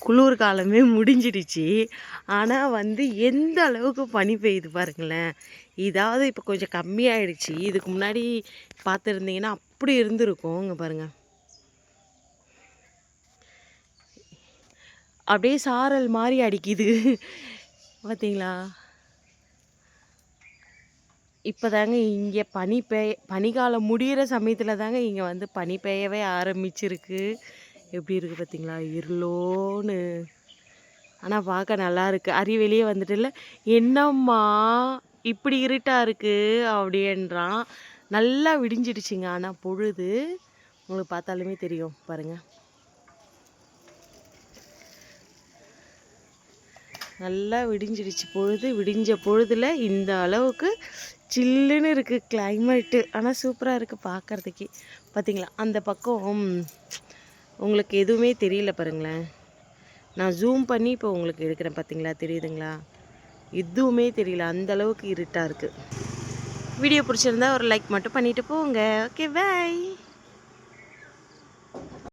குளிர் காலமே முடிஞ்சிடுச்சு. ஆனால் எந்த அளவுக்கு பனி பெய்யுது பாருங்களேன். இதாவது இப்போ கொஞ்சம் கம்மியாயிடுச்சு. இதுக்கு முன்னாடி பார்த்துருந்தீங்கன்னா அப்படி இருந்திருக்கும். இங்கே பாருங்கள், அப்படியே சாரல் மாதிரி அடிக்குது. பார்த்தீங்களா? இப்போ தாங்க இங்கே பனிக்காலம் முடிகிற சமயத்தில் தாங்க இங்கே பனி பெய்யவே ஆரம்பிச்சிருக்கு. எப்படி இருக்குது பார்த்தீங்களா, இருளோன்னு. ஆனால் பார்க்க நல்லா இருக்குது. அரி வெளியே வந்துட்டுல, என்னம்மா இப்படி இருட்டாக இருக்குது அப்படின்றான். நல்லா விடிஞ்சிடுச்சிங்க. ஆனால் பொழுது உங்களுக்கு பார்த்தாலுமே தெரியும் பாருங்கள். நல்லா விடிஞ்சிடுச்சு பொழுது. விடிஞ்ச பொழுதில் இந்த அளவுக்கு சில்லுன்னு இருக்குது கிளைமேட்டு. ஆனால் சூப்பராக இருக்குது பார்க்குறதுக்கே. பார்த்திங்களா, அந்த பக்கம் உங்களுக்கு எதுவுமே தெரியல பாருங்களேன். நான் ஜூம் பண்ணி இப்போ உங்களுக்கு எடுக்கிறேன். பார்த்தீங்களா, தெரியுதுங்களா? எதுவுமே தெரியல, அந்தளவுக்கு இருட்டாக இருக்குது. வீடியோ பிடிச்சிருந்தா ஒரு லைக் மட்டும் பண்ணிவிட்டு போங்க. Okay, by.